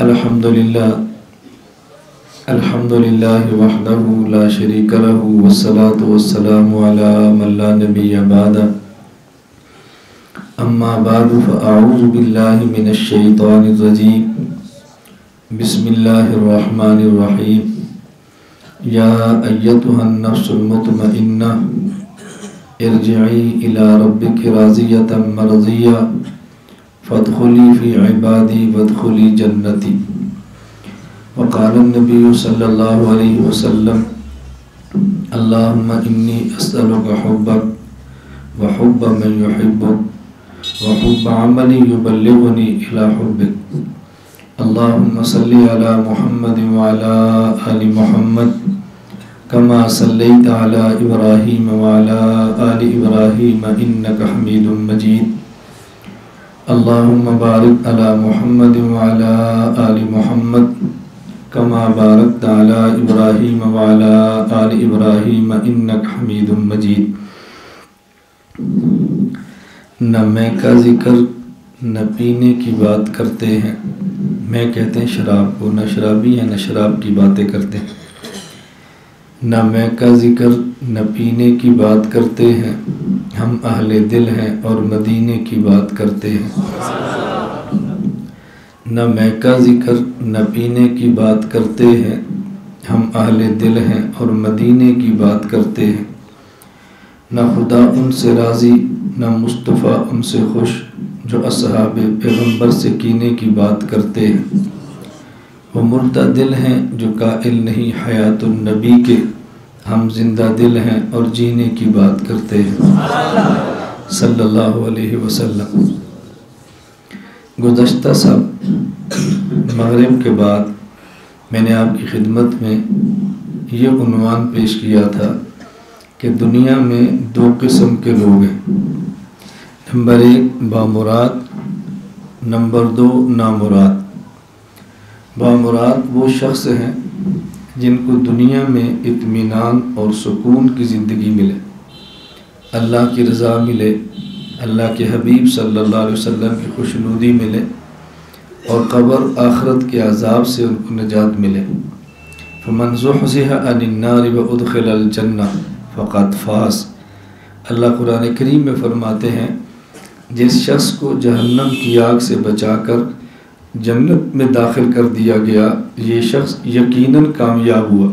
الحمدللہ وحدہ لا شریک لہ والصلاة والسلام علی من لا نبی بعد اما بعد فاعوذ باللہ من الشیطان الرجیم بسم اللہ الرحمن الرحیم یا ایتها النفس المطمئنہ ارجعی الی ربک راضیۃ مرضیہ فادخلی فی عبادی وادخلی جنتی وقال النبی صلی اللہ علیہ وسلم اللہم انی اسألک حبک وحب من یحبک وحب عمل یبلغنی الی حبک اللہم صلی علی محمد وعلی آل محمد کما صلیت علی ابراہیم وعلی آل ابراہیم انک حمید مجید اللہم بارک علی محمد وعلی آل محمد کما بارکت علی ابراہیم وعلی آل ابراہیم انک حمید مجید۔ نہ میں کا ذکر نہ پینے کی بات کرتے ہیں، میں کہتے ہیں شراب کو، نہ شرابی ہیں نہ شراب کی باتیں کرتے ہیں۔ نہ میں کا ذکر نہ پینے کی بات کرتے ہیں، ہم اہل دل ہیں اور مدینے کی بات کرتے ہیں۔ نہ میں کا ذکر نہ پینے کی بات کرتے ہیں، ہم اہل دل ہیں اور مدینے کی بات کرتے ہیں۔ نہ خدا ان سے راضی نہ مصطفیٰ ان سے خوش، جو اصحاب پیغمبر سے کینے کی بات کرتے ہیں۔ وہ مردہ دل ہیں جو قائل نہیں حیات النبی کے، ہم زندہ دل ہیں اور جینے کی بات کرتے ہیں صلی اللہ علیہ وسلم۔ گزشتہ سال مغرب کے بعد میں نے آپ کی خدمت میں یہ عنوان پیش کیا تھا کہ دنیا میں دو قسم کے لوگ ہیں، نمبر 1 بامراد، نمبر 2 نامراد۔ بامراد وہ شخص ہیں جن کو دنیا میں اطمینان اور سکون کی زندگی ملے، اللہ کی رضا ملے، اللہ کے حبیب صلی اللہ علیہ وسلم کی خوشنودی ملے اور قبر آخرت کے عذاب سے ان کو نجات ملے۔ فمن زحزح عن النار وادخل الجنہ فقد فاز۔ اللہ قرآن کریم میں فرماتے ہیں جس شخص کو جہنم کی آگ سے بچا کر جنت میں داخل کر دیا گیا، یہ شخص یقیناً کامیاب ہوا۔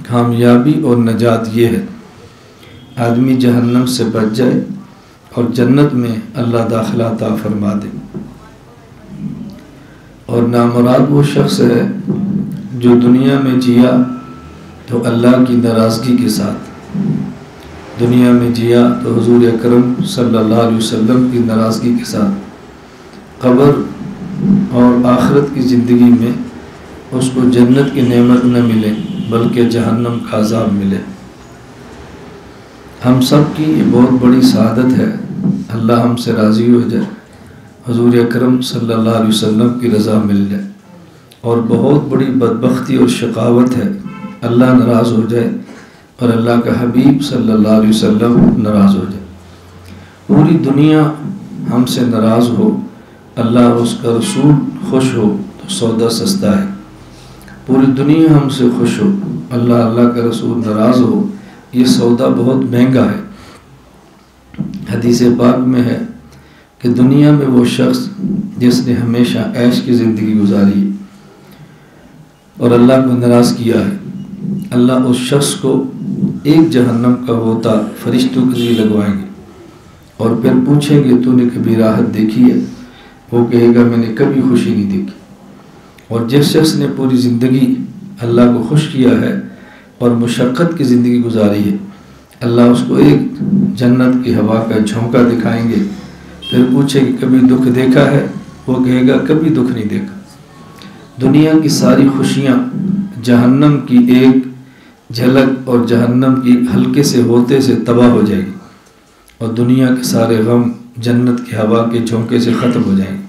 کامیابی اور نجات یہ ہے آدمی جہنم سے بچ جائے اور جنت میں اللہ داخلہ عطا فرما دے۔ اور نامراد وہ شخص ہے جو دنیا میں جیا تو اللہ کی ناراضگی کے ساتھ، دنیا میں جیا تو حضور اکرم صلی اللہ علیہ وسلم کی ناراضگی کے ساتھ، قبر اور آخرت کی زندگی میں اس کو جنت کی نعمت نہ ملے بلکہ جہنم کا عذاب ملے۔ ہم سب کی یہ بہت بڑی سعادت ہے، اللہ ہم سے راضی ہو جائے، حضور اکرم صلی اللہ علیہ وسلم کی رضا مل جائے، اور بہت بڑی بدبختی اور شقاوت ہے اللہ ناراض ہو جائے اور اللہ کا حبیب صلی اللہ علیہ وسلم ناراض ہو جائے۔ پوری دنیا ہم سے ناراض ہو، اللہ اور اس کا رسول خوش ہو تو سودا سستا ہے۔ پوری دنیا ہم سے خوش ہو، اللہ کا رسول ناراض ہو، یہ سودا بہت مہنگا ہے۔ حدیث پاک میں ہے کہ دنیا میں وہ شخص جس نے ہمیشہ عیش کی زندگی گزاری اور اللہ کو ناراض کیا ہے، اللہ اس شخص کو ایک جہنم کا ہوتا فرشتوں کے ذریعے لگوائیں گے اور پھر پوچھیں گے تو نے کبھی راحت دیکھی ہے؟ وہ کہے گا میں نے کبھی خوشی نہیں دیکھی۔ اور جس شخص نے پوری زندگی اللہ کو خوش کیا ہے اور مشقت کی زندگی گزاری ہے، اللہ اس کو ایک جنت کی ہوا کا جھونکا دکھائیں گے، پھر پوچھے کہ کبھی دکھ دیکھا ہے؟ وہ کہے گا کبھی دکھ نہیں دیکھا۔ دنیا کی ساری خوشیاں جہنم کی ایک جھلک اور جہنم کی ہلکے سے ہوتے سے تباہ ہو جائے گی، اور دنیا کے سارے غم جنت کی ہوا کے جھونکے سے ختم ہو جائیں گے۔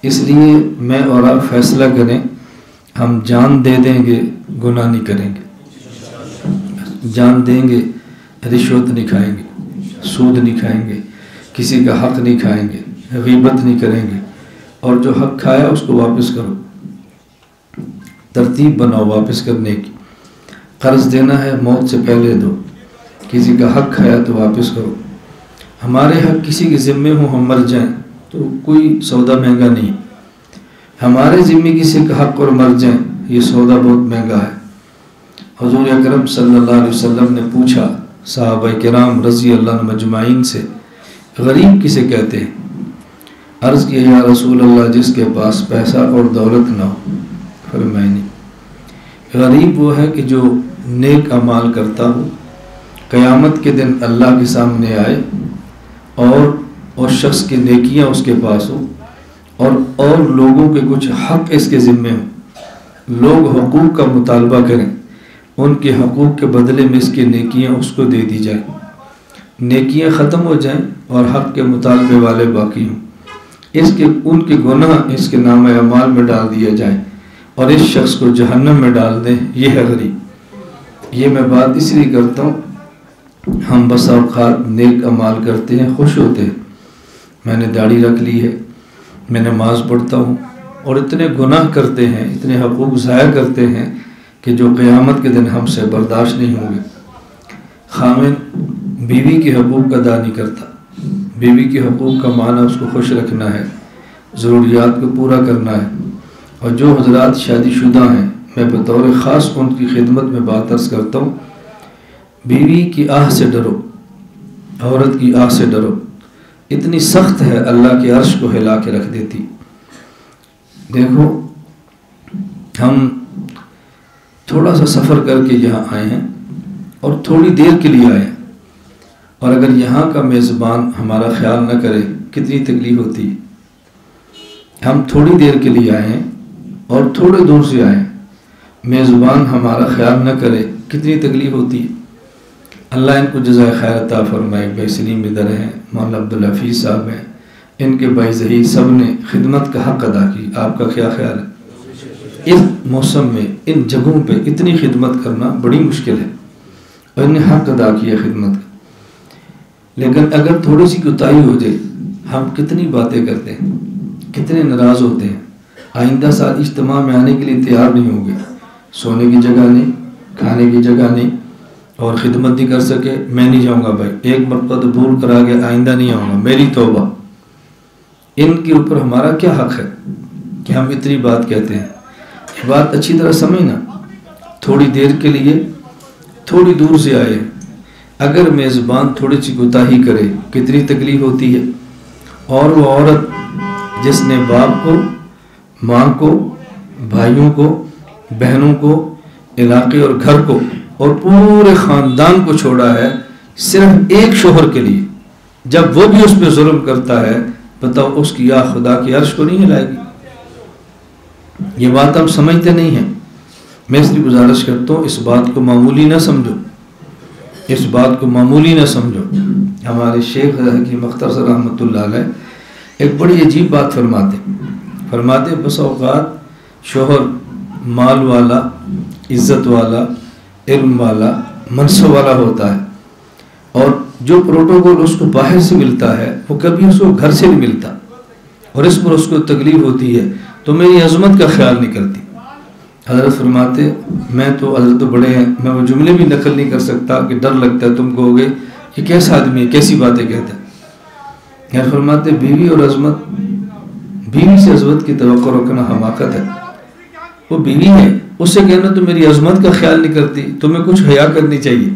اس لیے میں اور آپ فیصلہ کریں، ہم جان دے دیں گے گناہ نہیں کریں گے، جان دیں گے رشوت نہیں کھائیں گے، سود نہیں کھائیں گے، کسی کا حق نہیں کھائیں گے، غیبت نہیں کریں گے، اور جو حق کھایا اس کو واپس کرو، ترتیب بناؤ واپس کرنے کی۔ قرض دینا ہے موت سے پہلے دو، کسی کا حق کھایا تو واپس کرو۔ ہمارے حق کسی کے ذمے ہوں ہم مر جائیں تو کوئی سودا مہنگا نہیں، ہمارے ذمے کسی کا حق اور مر جائیں یہ سودا بہت مہنگا ہے۔ حضور اکرم صلی اللہ علیہ وسلم نے پوچھا صحابہ کرام رضی اللہ عنہم اجمعین سے، غریب کسے کہتے ہیں؟ عرض کیا یا رسول اللہ جس کے پاس پیسہ اور دولت نہ ہو۔ فرمایا نہیں، غریب وہ ہے کہ جو نیک اعمال کرتا ہو، قیامت کے دن اللہ کے سامنے آئے اور شخص کی نیکیاں اس کے پاس ہو اور لوگوں کے کچھ حق اس کے ذمے ہوں، لوگ حقوق کا مطالبہ کریں، ان کے حقوق کے بدلے میں اس کی نیکیاں اس کو دے دی جائیں، نیکیاں ختم ہو جائیں اور حق کے مطالبے والے باقی ہوں، ان کے گناہ اس کے نامہ اعمال میں ڈال دیا جائیں اور اس شخص کو جہنم میں ڈال دیں۔ یہ ہے غریب۔ یہ میں بات اس لیے کرتا ہوں، ہم بس اوقات نیک اعمال کرتے ہیں، خوش ہوتے ہیں، میں نے داڑھی رکھ لی ہے، میں نماز پڑھتا ہوں، اور اتنے گناہ کرتے ہیں، اتنے حقوق ضائع کرتے ہیں کہ جو قیامت کے دن ہم سے برداشت نہیں ہوں گے۔ خامن بیوی کے حقوق ادا نہیں کرتا، بیوی کے حقوق کا معنی اس کو خوش رکھنا ہے، ضروریات کو پورا کرنا ہے۔ اور جو حضرات شادی شدہ ہیں، میں بطور خاص ان کی خدمت میں بات عرض کرتا ہوں، بیوی کی آہ سے ڈرو، عورت کی آہ سے ڈرو، اتنی سخت ہے اللہ کے عرش کو ہلا کے رکھ دیتی۔ دیکھو ہم تھوڑا سا سفر کر کے یہاں آئے ہیں اور تھوڑی دیر کے لیے آئے ہیں، اور اگر یہاں کا میزبان ہمارا خیال نہ کرے کتنی تکلیف ہوتی ہے۔ ہم تھوڑی دیر کے لیے آئے ہیں اور تھوڑے دور سے آئے ہیں، میزبان ہمارا خیال نہ کرے کتنی تکلیف ہوتی ہے۔ اللہ ان کو جزائے خیر عطا فرمائے۔ بھائی سلیم ادھر ہیں، مولانا عبدالحفیظ صاحب ہیں، ان کے بھائی ظہیر سب نے خدمت کا حق ادا کی۔ آپ کا کیا خیال ہے؟ اس موسم میں ان جگہوں پہ اتنی خدمت کرنا بڑی مشکل ہے، اور انہیں حق ادا کیا خدمت کا۔ لیکن اگر تھوڑی سی کوتاہی ہو جائے، ہم کتنی باتیں کرتے ہیں، کتنے ناراض ہوتے ہیں، آئندہ سال اجتماع میں آنے کے لیے تیار نہیں ہوں گے، سونے کی جگہ نہیں، کھانے کی جگہ نہیں، اور خدمت نہیں کر سکے، میں نہیں جاؤں گا بھائی، ایک مرتبہ تو بھول کر آگے آئندہ نہیں آؤں گا، میری توبہ۔ ان کے اوپر ہمارا کیا حق ہے کہ ہم اتنی بات کہتے ہیں؟ یہ بات اچھی طرح سمجھنا، تھوڑی دیر کے لیے تھوڑی دور سے آئے، اگر میزبان تھوڑی سی کوتاہی کرے کتنی تکلیف ہوتی ہے۔ اور وہ عورت جس نے باپ کو، ماں کو، بھائیوں کو، بہنوں کو، علاقے اور گھر کو اور پورے خاندان کو چھوڑا ہے صرف ایک شوہر کے لیے، جب وہ بھی اس پہ ظلم کرتا ہے، بتاؤ اس کی یا خدا کی عرش کو نہیں ہلائے گی؟ یہ بات ہم سمجھتے نہیں ہیں۔ میں اس لیے گزارش کرتا ہوں، اس بات کو معمولی نہ سمجھو، اس بات کو معمولی نہ سمجھو۔ ہمارے شیخ حکیم اختر صاحب رحمۃ اللہ علیہ ایک بڑی عجیب بات فرماتے بس اوقات شوہر مال والا، عزت والا، علم والا، منصب والا ہوتا ہے، اور جو پروٹوکول اس کو باہر سے ملتا ہے وہ کبھی اس کو گھر سے نہیں ملتا، اور اس پر اس کو تکلیف ہوتی ہے تو میری عظمت کا خیال نہیں کرتی۔ حضرت فرماتے میں تو حضرت تو بڑے ہیں، میں وہ جملے بھی نقل نہیں کر سکتا کہ ڈر لگتا ہے تم کہو گے یہ کیسا آدمی ہے، کیسی باتیں کہتا ہے۔ یار فرماتے بیوی اور عظمت، بیوی سے عظمت کی توقع رکھنا حماقت ہے۔ وہ بیوی ہے، اس سے کہنا تو میری عظمت کا خیال نہیں کرتی، تمہیں کچھ حیا کرنی چاہیے۔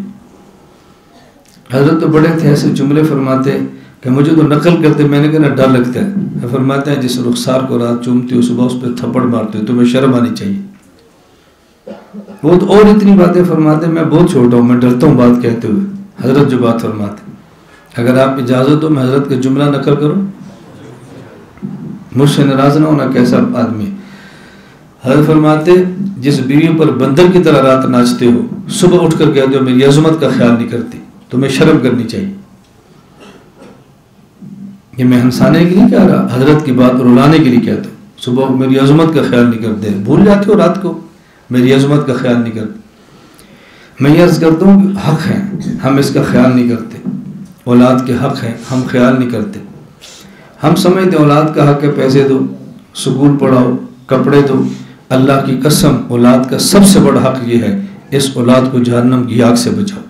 حضرت تو بڑے تھے، ایسے جملے فرماتے کہ مجھے تو نقل کرتے، میں نے کہنا ڈر لگتا ہے۔ فرماتے ہیں جس رخسار کو رات چومتے ہو صبح اس پہ تھپڑ مارتے ہو، تمہیں شرم آنی چاہیے۔ وہ تو اور اتنی باتیں فرماتے، میں بہت چھوٹا ہوں، میں ڈرتا ہوں بات کہتے ہوئے۔ حضرت جو بات فرماتے، اگر آپ اجازت ہو میں حضرت کا جملہ نقل کروں، مجھ سے ناراض نہ ہونا کیسا آدمی۔ حضرت فرماتے جس بیوی پر بندر کی طرح رات ناچتے ہو، صبح اٹھ کر کہتے ہو میری عظمت کا خیال نہیں کرتی، تمہیں شرم کرنی چاہیے۔ یہ میں ہنسانے کے لیے کہہ رہا، حضرت کی بات رلانے کے لیے کہتا ہوں۔ صبح میری عظمت کا خیال نہیں کرتے، بھول جاتے ہو رات کو میری عظمت کا خیال نہیں کرتے۔ میں یہ عرض کرتا ہوں کہ حق ہیں، ہم اس کا خیال نہیں کرتے، اولاد کے حق ہیں، ہم خیال نہیں کرتے۔ ہم سمجھتے اولاد کا حق ہے پیسے دو، سکول پڑھاؤ، کپڑے دو، اللہ کی قسم اولاد کا سب سے بڑا حق یہ ہے اس اولاد کو جہنم کی آگ سے بچاؤ۔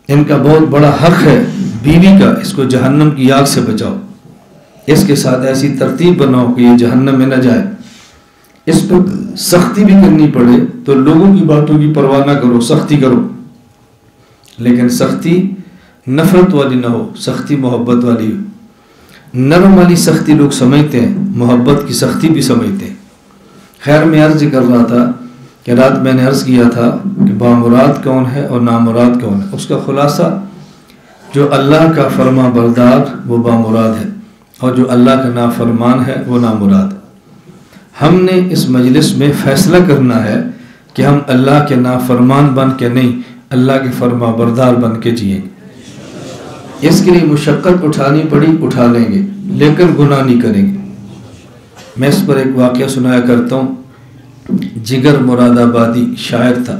ان کا بہت بڑا حق ہے بیوی کا، اس کو جہنم کی آگ سے بچاؤ، اس کے ساتھ ایسی ترتیب بناؤ کہ یہ جہنم میں نہ جائے۔ اس پر سختی بھی کرنی پڑے تو لوگوں کی باتوں کی پرواہ نہ کرو، سختی کرو، لیکن سختی نفرت والی نہ ہو، سختی محبت والی ہو۔ نرم والی سختی لوگ سمجھتے ہیں، محبت کی سختی بھی سمجھتے ہیں۔ خیر میں عرض کر رہا تھا کہ رات میں نے عرض کیا تھا کہ بامراد کون ہے اور نامراد کون ہے۔ اس کا خلاصہ جو اللہ کا فرما بردار وہ بامراد ہے، اور جو اللہ کا نافرمان ہے وہ نامراد ہے۔ ہم نے اس مجلس میں فیصلہ کرنا ہے کہ ہم اللہ کے نافرمان بن کے نہیں، اللہ کے فرما بردار بن کے جئیں گے۔ اس کے لیے مشقت اٹھانی پڑی اٹھا لیں گے، لیکن گناہ نہیں کریں گے۔ میں اس پر ایک واقعہ سنایا کرتا ہوں۔ جگر مراد آبادی شاعر تھا،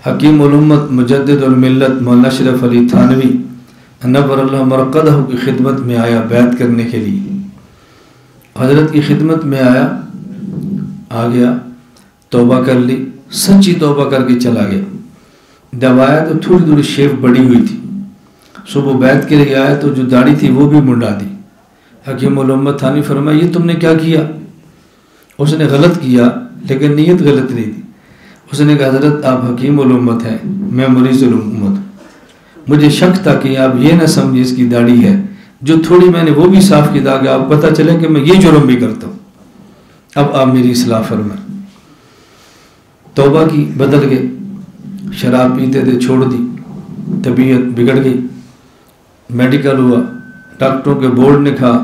حکیم الامت مجدد الملت مولانا اشرف علی تھانوی نور اللہ مرقدہ کی خدمت میں آیا بیعت کرنے کے لیے۔ حضرت کی خدمت میں آ گیا، توبہ کر لی، سچی توبہ کر کے چلا گیا۔ جب آیا تو تھوڑی تھوڑی شیف بڑی ہوئی تھی، صبح بیعت کے لیے آیا تو جو داڑھی تھی وہ بھی منڈا دی۔ حکیم الامت تھانوی فرمایا یہ تم نے کیا کیا؟ اس نے غلط کیا لیکن نیت غلط نہیں تھی۔ اس نے کہا حضرت آپ حکیم الامت ہیں، میں مریض الامت، مجھے شک تھا کہ آپ یہ نہ سمجھے اس کی داڑھی ہے، جو تھوڑی میں نے وہ بھی صاف کی تاکہ آپ پتہ چلے کہ میں یہ جرم بھی کرتا ہوں، اب آپ میری اصلاح فرمائیں۔ توبہ کی، بدل گئے، شراب پیتے تھے چھوڑ دی، طبیعت بگڑ گئی، میڈیکل ہوا، ڈاکٹروں کے بورڈ نے کہا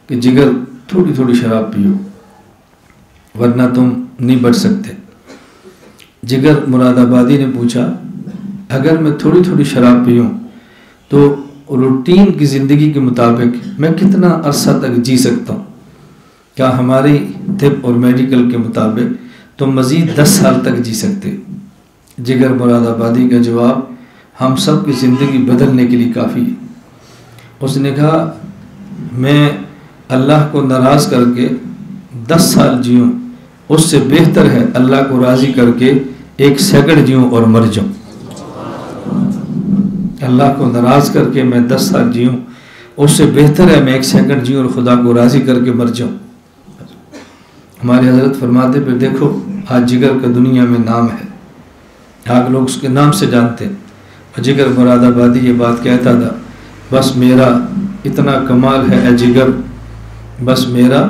کہ جگر تھوڑی تھوڑی شراب پیو ورنہ تم نہیں بچ سکتے۔ جگر مراد آبادی نے پوچھا اگر میں تھوڑی تھوڑی شراب پیوں تو روٹین کی زندگی کے مطابق میں کتنا عرصہ تک جی سکتا ہوں؟ کیا ہماری طب اور میڈیکل کے مطابق تم مزید 10 سال تک جی سکتے؟ جگر مراد آبادی کا جواب ہم سب کی زندگی بدلنے کے لیے کافی ہے۔ اس نے کہا میں اللہ کو ناراض کر کے 10 سال جیوں اس سے بہتر ہے اللہ کو راضی کر کے 1 سیکنڈ جیوں اور مر جاؤں۔ اللہ کو ناراض کر کے میں 10 سال جیوں اس سے بہتر ہے میں 1 سیکنڈ جیوں اور خدا کو راضی کر کے مر جاؤں۔ ہمارے حضرت فرماتے پھر دیکھو آج جگر کا دنیا میں نام ہے، آج لوگ اس کے نام سے جانتے ہیں۔ اور جگر مراد آبادی یہ بات کہتا تھا بس میرا اتنا کمال ہے اے جگر، بس میرا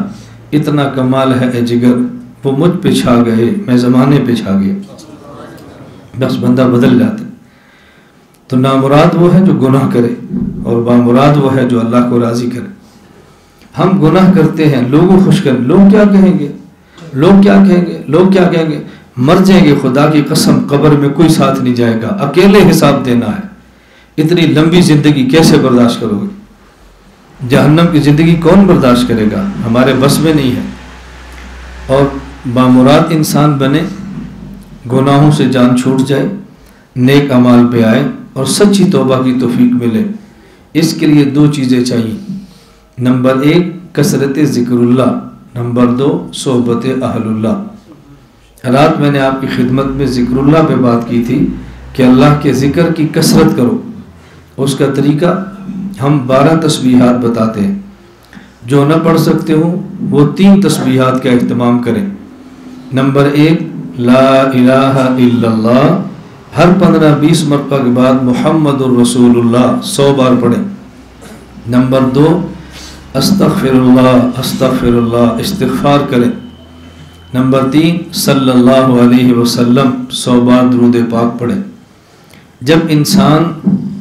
اتنا کمال ہے اے جگر، وہ مجھ پہ چھا گئے میں زمانے پہ چھا گیا۔ بس بندہ بدل جاتا ہے۔ تو نامراد وہ ہے جو گناہ کرے اور بامراد وہ ہے جو اللہ کو راضی کرے۔ ہم گناہ کرتے ہیں لوگوں خوش کر، لوگ کیا کہیں گے، لوگ کیا کہیں گے، لوگ کیا کہیں گے، مر جائیں گے خدا کی قسم قبر میں کوئی ساتھ نہیں جائے گا، اکیلے حساب دینا ہے۔ اتنی لمبی زندگی کیسے برداشت کرو گے؟ جہنم کی زندگی کون برداشت کرے گا؟ ہمارے بس میں نہیں ہے۔ اور بامراد انسان بنے، گناہوں سے جان چھوٹ جائے، نیک اعمال پہ آئے اور سچی توبہ کی توفیق ملے۔ اس کے لیے 2 چیزیں چاہیے، نمبر 1 کثرت ذکر اللہ، نمبر 2 صحبت اہل اللہ۔ رات میں نے آپ کی خدمت میں ذکر اللہ پہ بات کی تھی کہ اللہ کے ذکر کی کثرت کرو۔ اس کا طریقہ ہم 12 تسبیحات بتاتے ہیں، جو نہ پڑھ سکتے ہوں وہ 3 تسبیحات کا اہتمام کریں۔ نمبر 1 لا الہ الا اللہ، ہر 15-20 مرتبہ کے بعد محمد الرسول اللہ 100 بار پڑھیں۔ نمبر 2 استغفر اللہ استغفار کریں۔ نمبر 3 صلی اللہ علیہ وسلم 100 بار درود پاک پڑھیں۔ جب انسان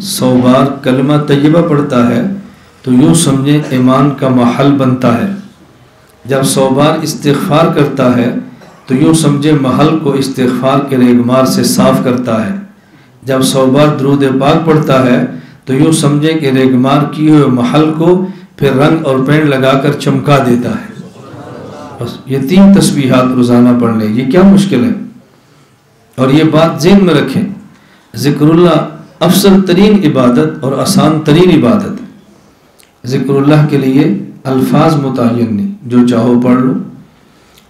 100 بار کلمہ طیبہ پڑھتا ہے تو یوں سمجھیں ایمان کا محل بنتا ہے۔ جب 100 بار استغفار کرتا ہے تو یوں سمجھے محل کو استغفار کے ریگمار سے صاف کرتا ہے۔ جب 100 بار درود پاک پڑھتا ہے تو یوں سمجھے کہ ریگمار کیے ہوئے محل کو پھر رنگ اور پینٹ لگا کر چمکا دیتا ہے۔ بس یہ 3 تسبیحات روزانہ پڑھ لیں، یہ کیا مشکل ہے؟ اور یہ بات ذہن میں رکھیں، ذکر اللہ افضل ترین عبادت اور آسان ترین عبادت ہے۔ ذکر اللہ کے لیے الفاظ متعین نہیں، جو چاہو پڑھ لو،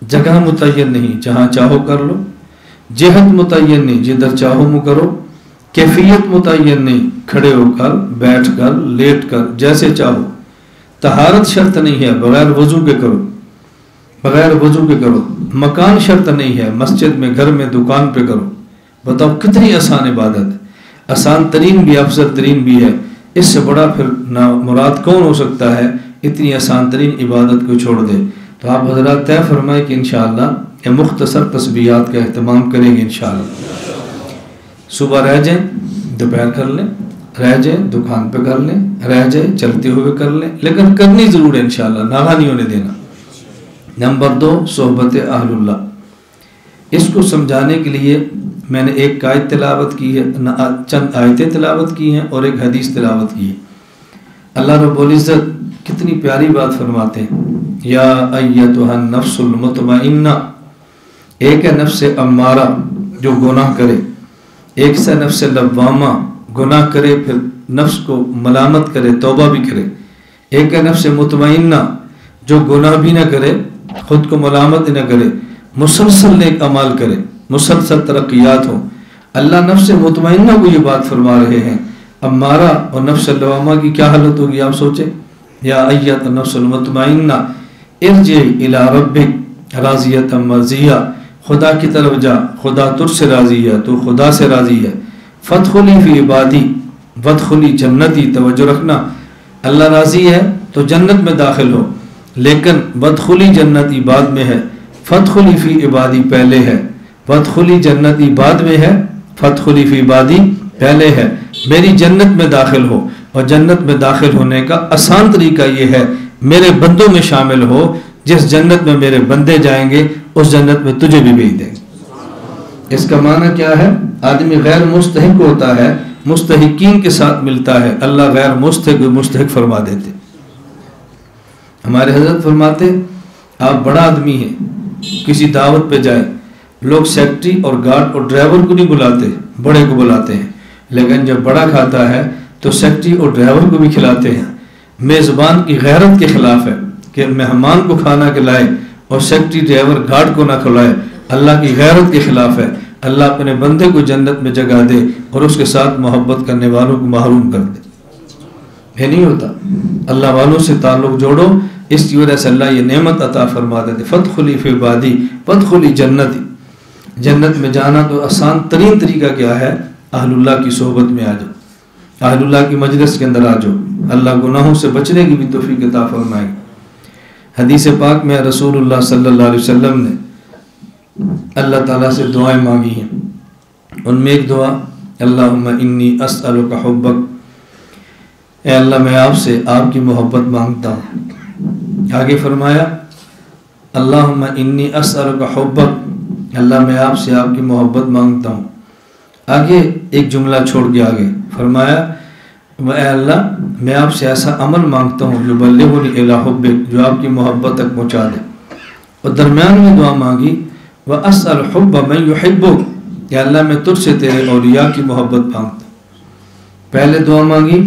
جگہ متعین نہیں، جہاں چاہو کر لو، جہت متعین نہیں، جدھر چاہو مو کرو، کیفیت متعین نہیں، کھڑے ہو کر، بیٹھ کر، لیٹ کر، جیسے چاہو، طہارت شرط نہیں ہے، بغیر وضو کے کرو، بغیر وضو کے کرو، مکان شرط نہیں ہے، مسجد میں، گھر میں، دکان پہ کرو۔ بتاؤ کتنی آسان عبادت ہے، آسان ترین بھی، افضل ترین بھی ہے، اس سے بڑا پھر مراد کون ہو سکتا ہے؟ اتنی آسان ترین عبادت کو چھوڑ دے۔ تو آپ حضرات طے فرمائے کہ انشاءاللہ یہ مختصر تسبیحات کا اہتمام کریں گے انشاءاللہ۔ صبح رہ جائیں دوپہر کر لیں، رہ جائیں دکان پہ کر لیں، رہ جائیں چلتے ہوئے کر لیں، لیکن کرنی ضرور ہے انشاءاللہ، ناغا نہیں ہونے دینا۔ نمبر 2، صحبت اہل اللہ۔ اس کو سمجھانے کے لیے میں نے ایک آیت تلاوت کی ہے، چند آیتیں تلاوت کی ہیں اور ایک حدیث تلاوت کی ہے۔ اللہ رب العزت کتنی پیاری بات فرماتے ہیں، یا ایتھا النفس المطمئنہ، ایک ہے نفس امارہ جو گناہ کرے، ایک سے نفس لوامہ گناہ کرے پھر نفس کو ملامت کرے، توبہ بھی کرے، ایک ہے نفس مطمئنہ جو گناہ بھی نہ کرے، خود کو ملامت نہ کرے، مسلسل نیک اعمال کرے، مسلسل ترقیات ہوں۔ اللہ نفس مطمئنہ کو یہ بات فرما رہے ہیں۔ امارہ اور نفس لوامہ کی کیا حالت ہوگی آپ سوچیں۔ یا ایت النفس المطمئنہ ارجعی الی ربک راضیۃ مرضیہ، خدا کی طرف جا، خدا تجھ سے راضی ہے، تو خدا سے راضی ہے۔ فادخلی فی عبادی وادخلی جنتی، توجہ رکھنا، اللہ راضی ہے تو جنت میں داخل ہو، لیکن وادخلی جنتی بعد میں ہے، فادخلی فی عبادی پہلے ہے، وادخلی جنتی بعد میں ہے، فادخلی فی عبادی پہلے ہے۔ میری جنت میں داخل ہو، اور جنت میں داخل ہونے کا آسان طریقہ یہ ہے میرے بندوں میں شامل ہو، جس جنت میں میرے بندے جائیں گے اس جنت میں تجھے بھی بھیج دیں گے۔ اس کا معنی کیا ہے؟ آدمی غیر مستحق ہوتا ہے، مستحقین کے ساتھ ملتا ہے، اللہ غیر مستحق مستحق فرما دیتے۔ ہمارے حضرت فرماتے آپ بڑا آدمی ہیں، کسی دعوت پہ جائیں، لوگ سیکٹری اور گارڈ اور ڈرائیور کو نہیں بلاتے، بڑے کو بلاتے ہیں، لیکن جب بڑا کھاتا ہے تو سیکٹری اور ڈرائیور کو بھی کھلاتے ہیں۔ میزبان کی غیرت کے خلاف ہے کہ مہمان کو کھانا کھلائے اور سیکٹری ڈرائیور گارڈ کو نہ کھلائے، اللہ کی غیرت کے خلاف ہے۔ اللہ اپنے بندے کو جنت میں جگہ دے اور اس کے ساتھ محبت کرنے والوں کو محروم کر دے۔ یہ نہیں ہوتا، اللہ والوں سے تعلق جوڑو، اس کی وجہ سے اللہ یہ نعمت عطا فرما دیتے۔ فادخلی فی عبادی وادخلی جنتی، جنت میں جانا تو آسان ترین طریقہ کیا ہے؟ اہل اللہ کی صحبت میں آ جاؤ، اہل اللہ کی مجلس کے اندر آ جاؤ، اللہ گناہوں سے بچنے کی بھی توفیق عطا فرمائے۔ حدیث پاک میں رسول اللہ صلی اللہ علیہ وسلم نے اللہ تعالیٰ سے دعائیں مانگی ہیں، ان میں ایک دعا اللہم انی اسألک حبک، اے اللہ میں آپ سے آپ کی محبت مانگتا ہوں۔ آگے فرمایا اللہم انی اسألک حبک، اللہ میں آپ سے آپ کی محبت مانگتا ہوں۔ آگے ایک جملہ چھوڑ کے آگے فرمایا اے اللہ میں آپ سے ایسا عمل مانگتا ہوں جو بلغنی الی حبک، جو آپ کی محبت تک پہنچا دے۔ اور درمیان میں دعا مانگی واسأل حب من یحبک، یا اللہ میں تجھ سے تیرے اولیاء کی محبت مانگتا ہوں۔ پہلے دعا مانگی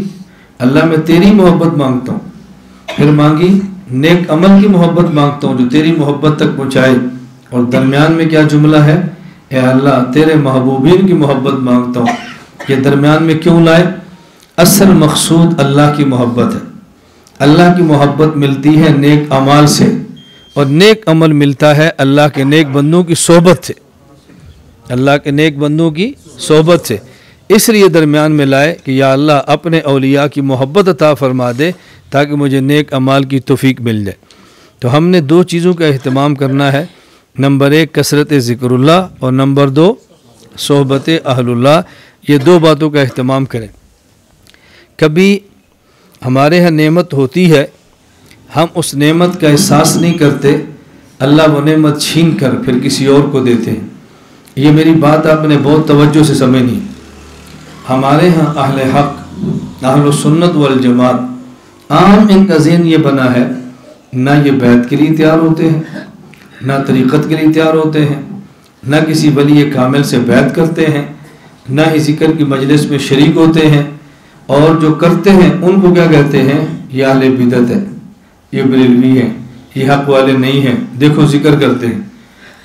اللہ میں تیری محبت مانگتا ہوں، پھر مانگی نیک عمل کی محبت مانگتا ہوں جو تیری محبت تک پہنچائے، اور درمیان میں کیا جملہ ہے؟ اے اللہ تیرے محبوبین کی محبت مانگتا ہوں۔ یہ درمیان میں کیوں لائے؟ اصل مقصود اللہ کی محبت ہے۔ اللہ کی محبت ملتی ہے نیک اعمال سے، اور نیک عمل ملتا ہے اللہ کے نیک بندوں کی صحبت سے، اللہ کے نیک بندوں کی صحبت سے۔ اس لیے درمیان میں لائے کہ یا اللہ اپنے اولیاء کی محبت عطا فرما دے تاکہ مجھے نیک اعمال کی توفیق مل جائے۔ تو ہم نے دو چیزوں کا اہتمام کرنا ہے، نمبر 1 کثرت ذکر اللہ، اور نمبر 2 صحبت اہل اللہ۔ یہ دو باتوں کا اہتمام کریں۔ کبھی ہمارے ہاں نعمت ہوتی ہے، ہم اس نعمت کا احساس نہیں کرتے، اللہ وہ نعمت چھین کر پھر کسی اور کو دیتے ہیں۔ یہ میری بات آپ نے بہت توجہ سے سمجھنی۔ ہمارے ہاں اہل حق، اہل سنت والجماعت، عام ان کا ذہن یہ بنا ہے نہ یہ بیعت کے لیے تیار ہوتے ہیں، نہ طریقت کے لیے تیار ہوتے ہیں، نہ کسی ولی کامل سے بیعت کرتے ہیں، نہ ہی ذکر کی مجلس میں شریک ہوتے ہیں، اور جو کرتے ہیں ان کو کیا کہتے ہیں؟ یہ اہل بدعت ہے، یہ بریلوی ہیں، یہ حق والے نہیں ہیں، دیکھو ذکر کرتے ہیں۔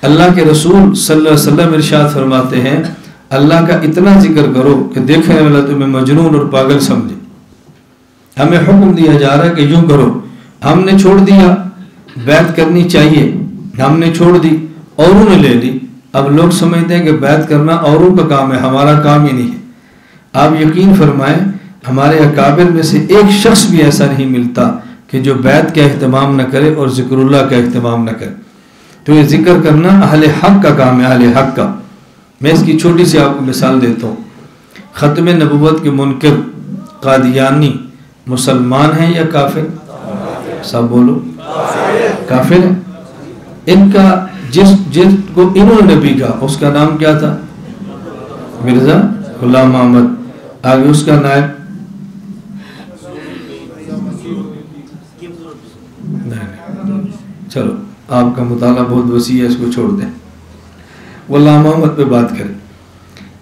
اللہ کے رسول صلی اللہ علیہ وسلم ارشاد فرماتے ہیں اللہ کا اتنا ذکر کرو کہ دیکھنے والا تمہیں مجنون اور پاگل سمجھے۔ ہمیں حکم دیا جا رہا ہے کہ یوں کرو، ہم نے چھوڑ دیا بیعت کرنی چاہیے، ہم نے چھوڑ دی، اوروں نے لے لی۔ اب لوگ سمجھتے ہیں کہ بیعت کرنا اوروں کا کام ہے، ہمارا کام ہی نہیں ہے۔ آپ یقین فرمائیں ہمارے اکابر میں سے ایک شخص بھی ایسا نہیں ملتا کہ جو بیعت کا اہتمام نہ کرے اور ذکر اللہ کا اہتمام نہ کرے۔ تو یہ ذکر کرنا اہل حق کا کام ہے، اہل حق کا۔ میں اس کی چھوٹی سی آپ کو مثال دیتا ہوں۔ ختم نبوت کے منکر قادیانی مسلمان ہیں یا کافر؟ سب بولو، کافر ہیں۔ ان کا جس کو انہوں نے نبی کہا اس کا نام کیا تھا؟ مرزا غلام احمد۔ آگے اس کا نائب چلو آپ کا مطالعہ بہت وسیع ہے، اس کو چھوڑ دیں۔ غلام احمد پہ بات کریں۔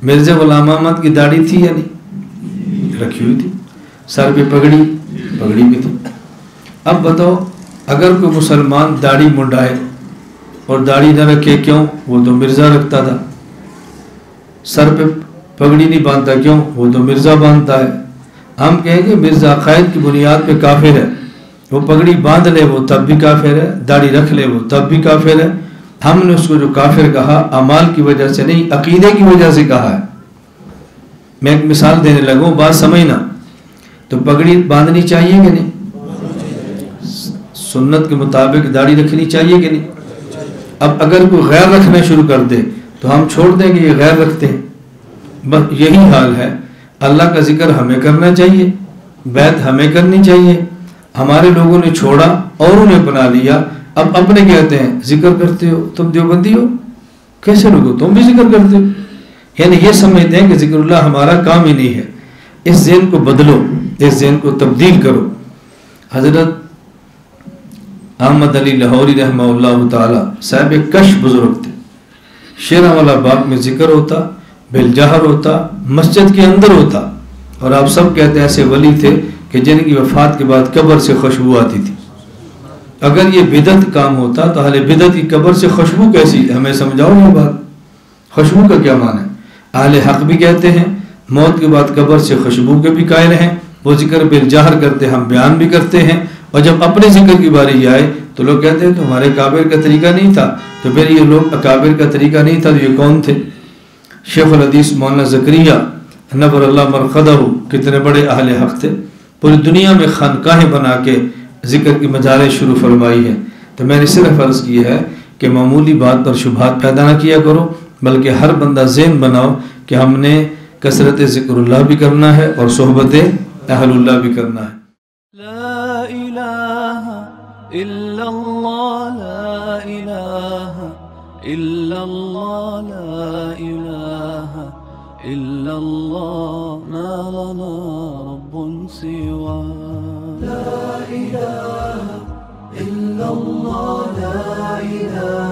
مرزا غلام احمد کی داڑھی تھی یا نہیں؟ رکھی ہوئی تھی۔ سر پہ پگڑی بھی تھی۔ اب بتاؤ اگر کوئی مسلمان داڑھی منڈائے اور داڑھی نہ رکھے کیوں؟ وہ تو مرزا رکھتا تھا۔ سر پہ پگڑی نہیں باندھتا کیوں؟ وہ تو مرزا باندھتا ہے۔ ہم کہیں گے مرزا عقائد کی بنیاد پہ کافر ہے، وہ پگڑی باندھ لے وہ تب بھی کافر ہے، داڑھی رکھ لے وہ تب بھی کافر ہے۔ ہم نے اس کو جو کافر کہا اعمال کی وجہ سے نہیں، عقیدے کی وجہ سے کہا ہے۔ میں ایک مثال دینے لگوں، بات سمجھنا۔ تو پگڑی باندھنی چاہیے کہ نہیں؟ سنت کے مطابق داڑھی رکھنی چاہیے کہ نہیں؟ اب اگر کوئی غیر رکھنا شروع کر دے تو ہم چھوڑ دیں کہ یہ غیر رکھتے ہیں؟ بس یہی حال ہے۔ اللہ کا ذکر ہمیں کرنا چاہیے، بیعت ہمیں کرنی چاہیے۔ ہمارے لوگوں نے چھوڑا، اوروں نے اپنا لیا۔ اب اپنے کہتے ہیں ذکر کرتے ہو، تم دیوبندی ہو، کیسے لوگو تم بھی ذکر کرتے ہو؟ یعنی یہ سمجھتے ہیں کہ ذکر اللہ ہمارا کام ہی نہیں ہے۔ اس ذہن کو بدلو، اس ذہن کو تبدیل کرو۔ حضرت احمد علی لاہوری رحمہ اللہ تعالی صاحب کش بزرگ تھے۔ شیرہ والا باغ میں ذکر ہوتا، بالجہر ہوتا، مسجد کے اندر ہوتا، اور آپ سب کہتے ہیں ایسے ولی تھے کہ جن کی وفات کے بعد قبر سے خوشبو آتی تھی۔ اگر یہ بدعت کام ہوتا تو اہل بدعت کی قبر سے خوشبو کیسی؟ ہمیں سمجھاؤ یہ بات، خوشبو کا کیا معنی ہے؟ اہل حق بھی کہتے ہیں موت کے بعد قبر سے خوشبو کے بھی قائل ہیں، وہ ذکر بالجہر کرتے، ہم بیان بھی کرتے ہیں، اور جب اپنے ذکر کی باری آئے تو لوگ کہتے ہیں تمہارے اکابر کا طریقہ نہیں تھا۔ تو پھر یہ لوگ اکابر کا طریقہ نہیں تھا تو یہ کون تھے؟ شیخ الحدیث مولانا زکریا نور اللہ مرقدہ کتنے بڑے اہل حق تھے، پوری دنیا میں خانقاہیں بنا کے ذکر کی مجالس شروع فرمائی ہے۔ تو میں نے صرف عرض کی ہے کہ معمولی بات پر شبہات پیدا نہ کیا کرو، بلکہ ہر بندہ ذہن بناؤ کہ ہم نے کثرت ذکر اللہ بھی کرنا ہے اور صحبت اہل اللہ بھی کرنا ہے۔ لا الہ الا اللہ، لا الہ الا اللہ، لا الہ الا اللہ، ما لنا رب سوا۔ لا الہ الا اللہ، لا الہ